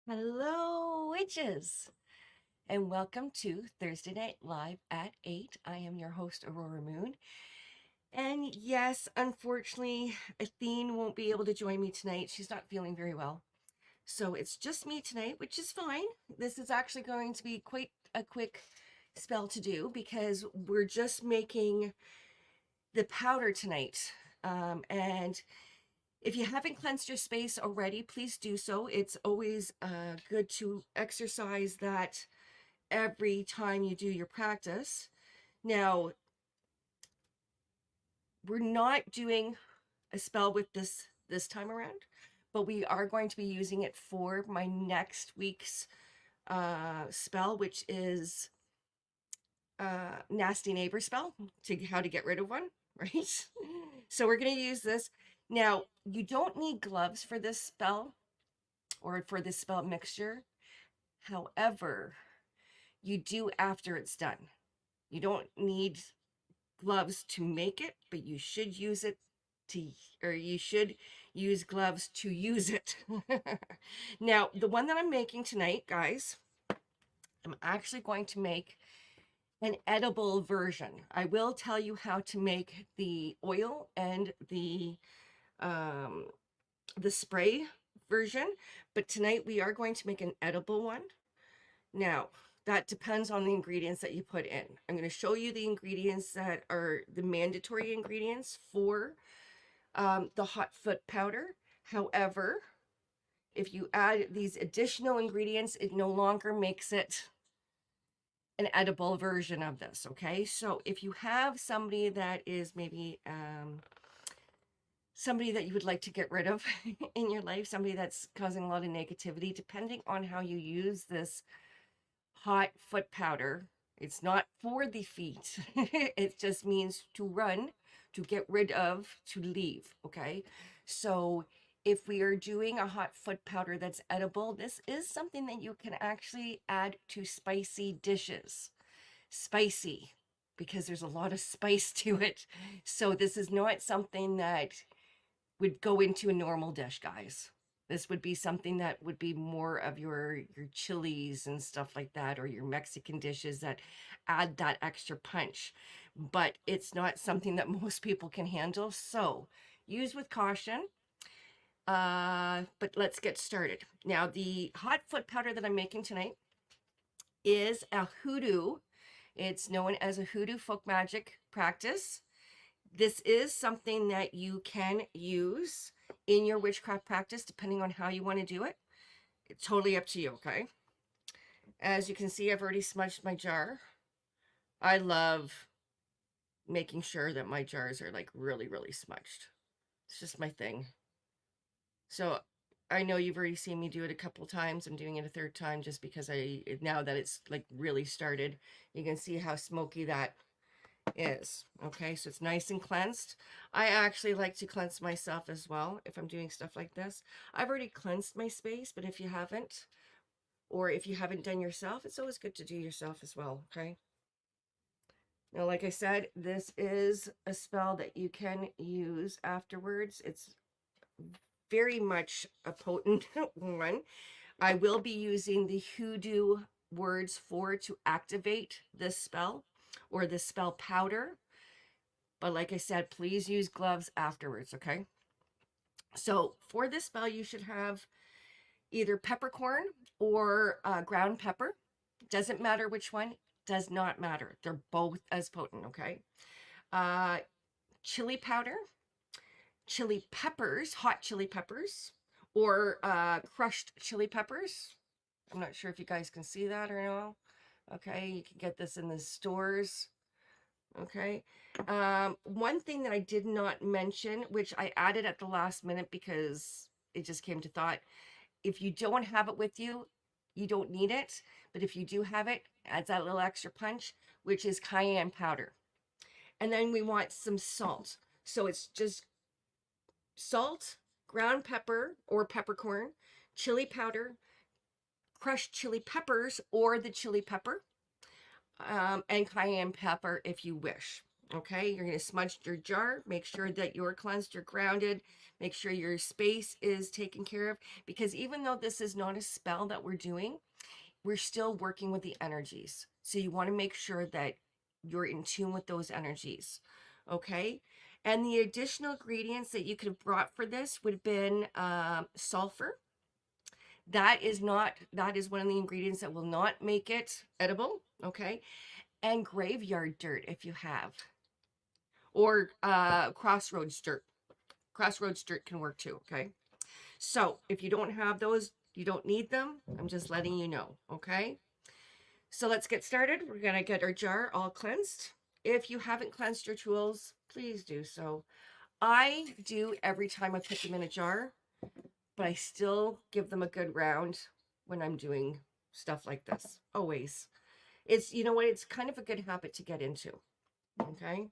Hello, witches, and welcome to Thursday Night Live at 8. I am your host, Aurora Moon. And yes, unfortunately, Athene won't be able to join me tonight. She's not feeling very well. So it's just me tonight, which is fine. This is actually going to be quite a quick spell to do because we're just making the powder tonight. And if you haven't cleansed your space already, please do so. It's always good to exercise that every time you do your practice. Now, we're not doing a spell with this time around, but we are going to be using it for my next week's spell, which is nasty neighbor spell, to how to get rid of one, right? So we're going to use this. Now, you don't need gloves for this spell or for this spell mixture. However, you do after it's done. You don't need gloves to make it, but you should use it to, or you should use gloves to use it. Now, the one that I'm making tonight, guys, I'm actually going to make an edible version. I will tell you how to make the oil and the spray version, but tonight we are going to make an edible one. Now, that depends on the ingredients that you put in. I'm going to show you the ingredients that are the mandatory ingredients for the hot foot powder. However, if you add these additional ingredients, it no longer makes it an edible version of this, okay? So if you have somebody that is maybe somebody that you would like to get rid of in your life, somebody that's causing a lot of negativity, depending on how you use this hot foot powder, it's not for the feet. It just means to run, to get rid of, to leave, okay? So if we are doing a hot foot powder that's edible, this is something that you can actually add to spicy dishes. Spicy, because there's a lot of spice to it. So this is not something that would go into a normal dish, guys. This would be something that would be more of your chilies and stuff like that, or your Mexican dishes that add that extra punch. But it's not something that most people can handle. So use with caution. But let's get started. Now, the hot foot powder that I'm making tonight is a hoodoo. It's known as a hoodoo folk magic practice. This is something that you can use in your witchcraft practice, depending on how you want to do it. It's totally up to you, okay? As you can see, I've already smudged my jar. I love making sure that my jars are like really, really smudged. It's just my thing. So I know you've already seen me do it a couple times. I'm doing it a third time just because now that it's like really started, you can see how smoky that is. Okay, so it's nice and cleansed. I actually like to cleanse myself as well if I'm doing stuff like this. I've already cleansed my space, but if you haven't, or if you haven't done yourself, it's always good to do yourself as well. Okay, now like I said, this is a spell that you can use afterwards. It's very much a potent one. I will be using the hoodoo words to activate this spell, or the spell powder. But like I said, please use gloves afterwards, okay? So for this spell, you should have either peppercorn or ground pepper. Doesn't matter which one, does not matter. They're both as potent, okay? Chili powder, chili peppers, hot chili peppers, or crushed chili peppers. I'm not sure if you guys can see that or no. Okay, you can get this in the stores. Okay. One thing that I did not mention, which I added at the last minute because it just came to thought, if you don't have it with you, you don't need it. But if you do have it, adds that little extra punch, which is cayenne powder. And then we want some salt. So it's just salt, ground pepper or peppercorn, chili powder, crushed chili peppers or the chili pepper, and cayenne pepper if you wish. Okay, you're going to smudge your jar. Make sure that you're cleansed, you're grounded. Make sure your space is taken care of. Because even though this is not a spell that we're doing, we're still working with the energies. So you want to make sure that you're in tune with those energies. Okay. And the additional ingredients that you could have brought for this would have been sulfur. That is one of the ingredients that will not make it edible. Okay. And graveyard dirt if you have, or crossroads dirt. Crossroads dirt can work too. Okay. So if you don't have those, you don't need them. I'm just letting you know. Okay. So let's get started. We're going to get our jar all cleansed. If you haven't cleansed your tools, please do so. I do every time I put them in a jar, but I still give them a good round when I'm doing stuff like this. Always. It's, you know what, it's kind of a good habit to get into. Okay.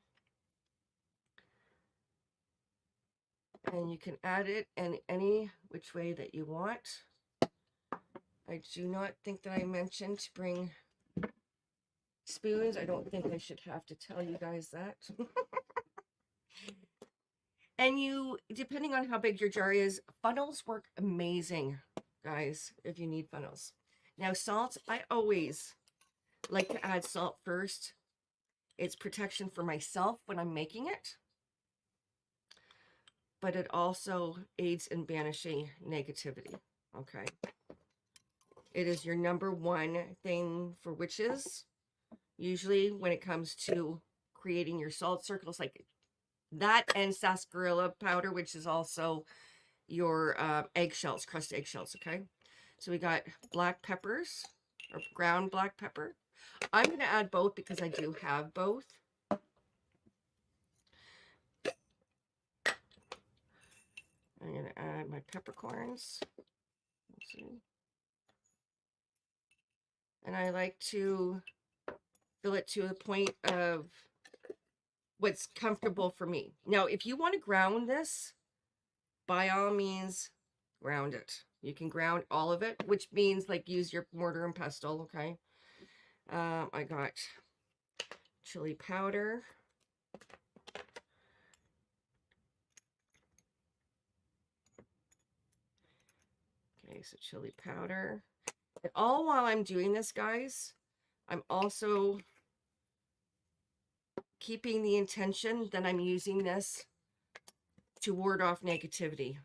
And you can add it in any which way that you want. I do not think that I mentioned to bring spoons. I don't think I should have to tell you guys that. And you, depending on how big your jar is, funnels work amazing, guys, if you need funnels. Now, salt, I always like to add salt first. It's protection for myself when I'm making it, but it also aids in banishing negativity. Okay. It is your number one thing for witches. Usually when it comes to creating your salt circles, like that and sarsaparilla powder, which is also your eggshells, crushed eggshells. Okay. So we got black peppers, or ground black pepper. I'm going to add both because I do have both. I'm going to add my peppercorns. Let's see. And I like to fill it to a point of what's comfortable for me. Now, if you want to ground this, by all means, ground it. You can ground all of it, which means like use your mortar and pestle, okay? I got chili powder. Okay, so chili powder. And all while I'm doing this, guys, I'm also keeping the intention that I'm using this to ward off negativity.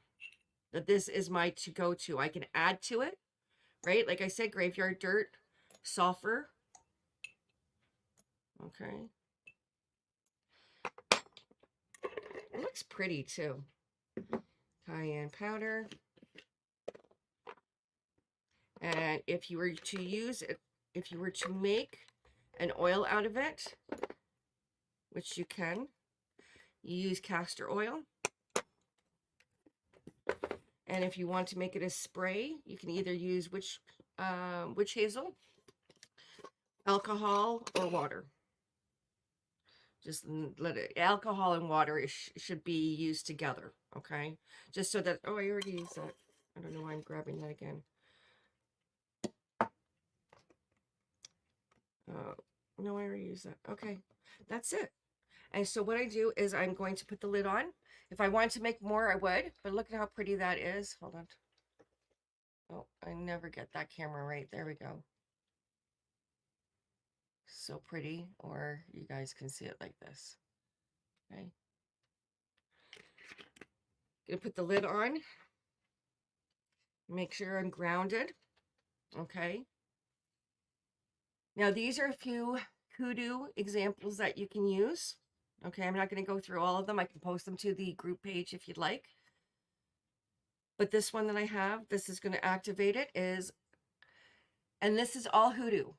That this is my to-go-to. I can add to it, right? Like I said, graveyard dirt, sulfur. Okay. It looks pretty too. Cayenne powder. And if you were to use it, if you were to make an oil out of it, which you can, you use castor oil. And if you want to make it a spray, you can either use witch hazel, alcohol, or water. Just let it, alcohol and water should be used together, okay? Just so that, oh, I already used that. I don't know why I'm grabbing that again. No, I already used that. Okay, that's it. And so what I do is I'm going to put the lid on. If I wanted to make more, I would, but look at how pretty that is. Hold on. Oh, I never get that camera right. There we go. So pretty, or you guys can see it like this. Okay. Gonna put the lid on. Make sure I'm grounded. Okay. Now these are a few hoodoo examples that you can use. Okay, I'm not going to go through all of them. I can post them to the group page if you'd like. But this one that I have, this is going to activate it, and this is all hoodoo.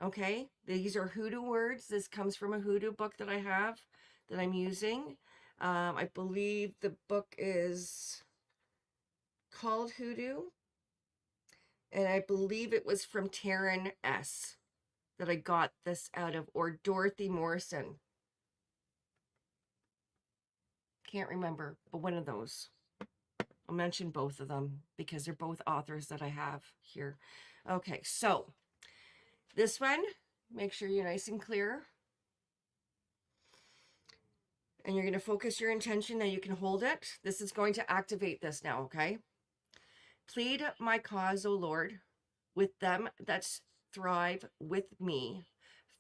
Okay, these are hoodoo words. This comes from a hoodoo book that I have that I'm using. I believe the book is called Hoodoo, and I believe it was from Taryn S. that I got this out of, or Dorothy Morrison. Can't remember, but one of those. I'll mention both of them because they're both authors that I have here. Okay, so this one, make sure you're nice and clear. And you're going to focus your intention. Now you can hold it. This is going to activate this now, okay? Plead my cause, O Lord, with them that thrive with me.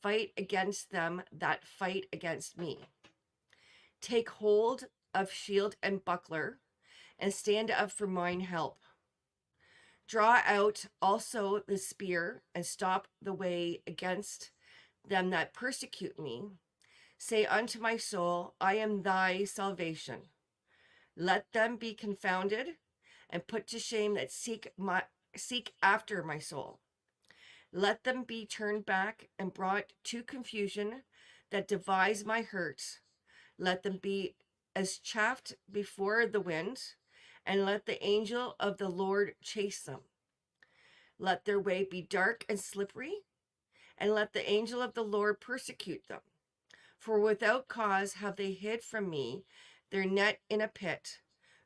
Fight against them that fight against me. Take hold of shield and buckler, and stand up for mine help. Draw out also the spear, and stop the way against them that persecute me. Say unto my soul, I am thy salvation. Let them be confounded and put to shame that seek after my soul. Let them be turned back and brought to confusion that devise my hurt. Let them be as chaff before the wind, and let the angel of the Lord chase them. Let their way be dark and slippery, and let the angel of the Lord persecute them. For without cause have they hid from me their net in a pit,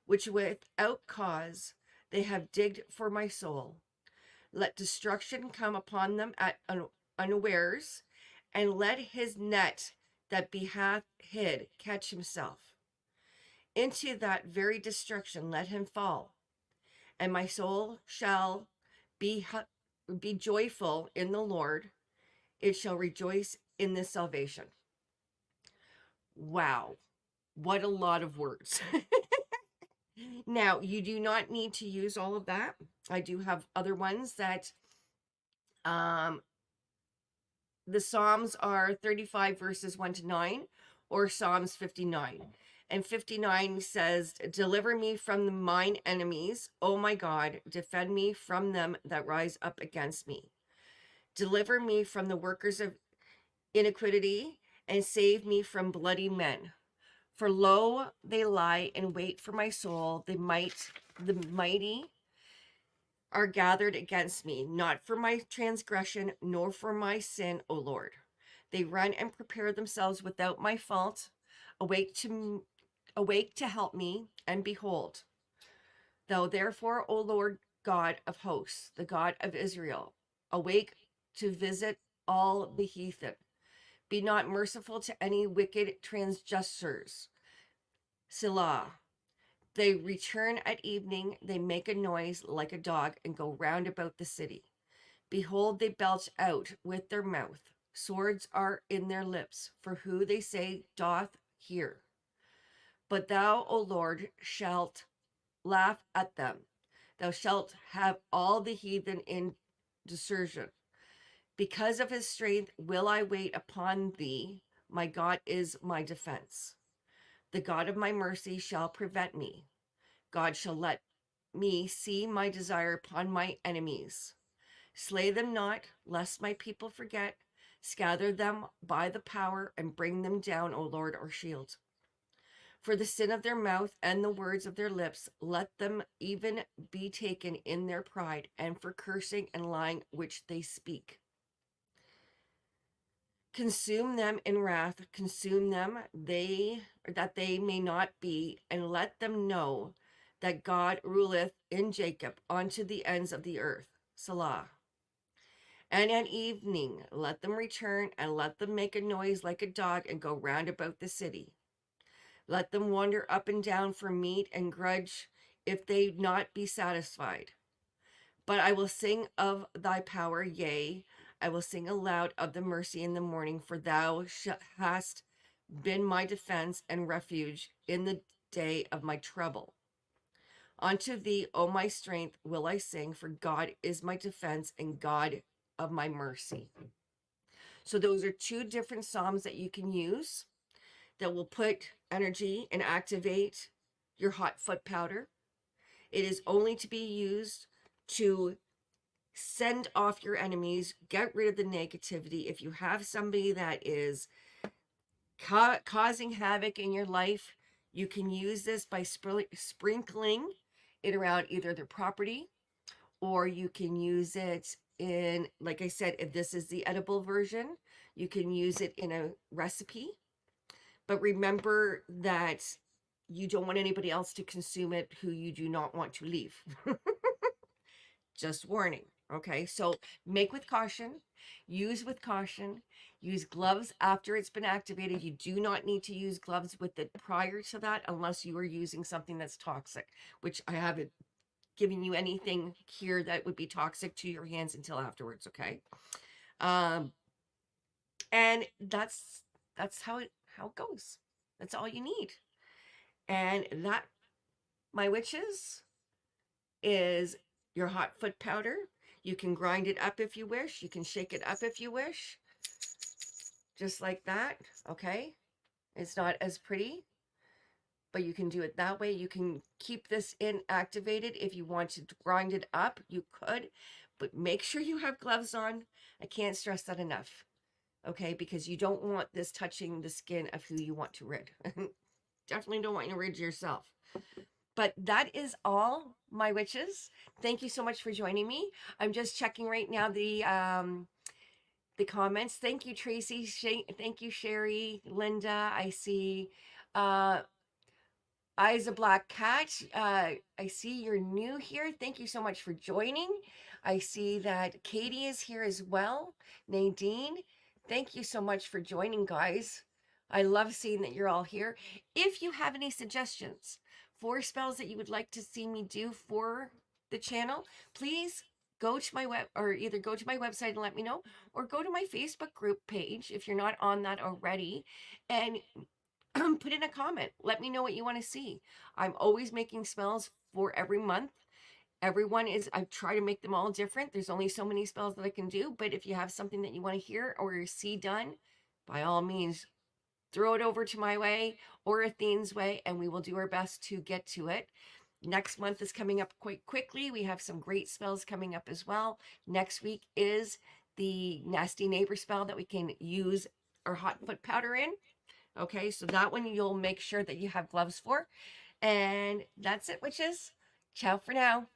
which without cause they have digged for my soul. Let destruction come upon them at unawares, and let his net that be hath hid catch himself. Into that very destruction let him fall, and my soul shall be joyful in the Lord. It shall rejoice in this salvation. Wow, what a lot of words. Now, you do not need to use all of that. I do have other ones that the Psalms are 35 verses 1 to 9, or Psalms 59. And 59 says, deliver me from mine enemies, O my God, defend me from them that rise up against me. Deliver me from the workers of iniquity, and save me from bloody men. For lo, they lie in wait for my soul. The mighty are gathered against me, not for my transgression, nor for my sin, O Lord. They run and prepare themselves without my fault. Awake to help me, and behold, thou therefore, O Lord God of hosts, the God of Israel, awake to visit all the heathen. Be not merciful to any wicked transgressors. Selah. They return at evening, they make a noise like a dog, and go round about the city. Behold, they belch out with their mouth. Swords are in their lips, for who they say doth hear. But thou, O Lord, shalt laugh at them. Thou shalt have all the heathen in desertion. Because of his strength will I wait upon thee. My God is my defense. The God of my mercy shall prevent me. God shall let me see my desire upon my enemies. Slay them not, lest my people forget. Scatter them by the power, and bring them down, O Lord, our shield. For the sin of their mouth and the words of their lips, let them even be taken in their pride, and for cursing and lying which they speak. Consume them in wrath, consume them, that they may not be, and let them know that God ruleth in Jacob unto the ends of the earth. Selah. And at evening let them return, and let them make a noise like a dog, and go round about the city. Let them wander up and down for meat, and grudge if they not be satisfied. But I will sing of thy power, yea, I will sing aloud of the mercy in the morning, for thou hast been my defense and refuge in the day of my trouble. Unto thee, O my strength, will I sing, for God is my defense and God of my mercy. So those are two different psalms that you can use that will put energy and activate your hot foot powder. It is only to be used to send off your enemies, get rid of the negativity. If you have somebody that is causing havoc in your life, you can use this by sprinkling it around either their property, or you can use it in, like I said, if this is the edible version, you can use it in a recipe. But remember that you don't want anybody else to consume it who you do not want to leave. Just warning. Okay, so make with caution, use with caution, use gloves after it's been activated. You do not need to use gloves with it prior to that unless you are using something that's toxic, which I haven't given you anything here that would be toxic to your hands until afterwards, okay? Um, and that's how it goes. That's all you need. And that, my witches, is your hot foot powder. You can grind it up if you wish. You can shake it up if you wish. Just like that, okay? It's not as pretty, but you can do it that way. You can keep this in activated. If you want to grind it up, you could, but make sure you have gloves on. I can't stress that enough, okay? Because you don't want this touching the skin of who you want to rid. Definitely don't want you to rid yourself. But that is all, my witches. Thank you so much for joining me. I'm just checking right now the comments. Thank you, Tracy. Thank you, Sherry, Linda. I see Eyes a Black Cat. I see you're new here. Thank you so much for joining. I see that Katie is here as well. Nadine, thank you so much for joining, guys. I love seeing that you're all here. If you have any suggestions for spells that you would like to see me do for the channel, please go to my either go to my website and let me know, or go to my Facebook group page if you're not on that already, and put in a comment. Let me know what you want to see. I'm always making spells for every month. I try to make them all different. There's only so many spells that I can do, but if you have something that you want to hear or see done, by all means, throw it over to my way or Athene's way, and we will do our best to get to it. Next month is coming up quite quickly. We have some great spells coming up as well. Next week is the nasty neighbor spell that we can use our hot foot powder in. Okay, so that one you'll make sure that you have gloves for. And that's it, witches. Ciao for now.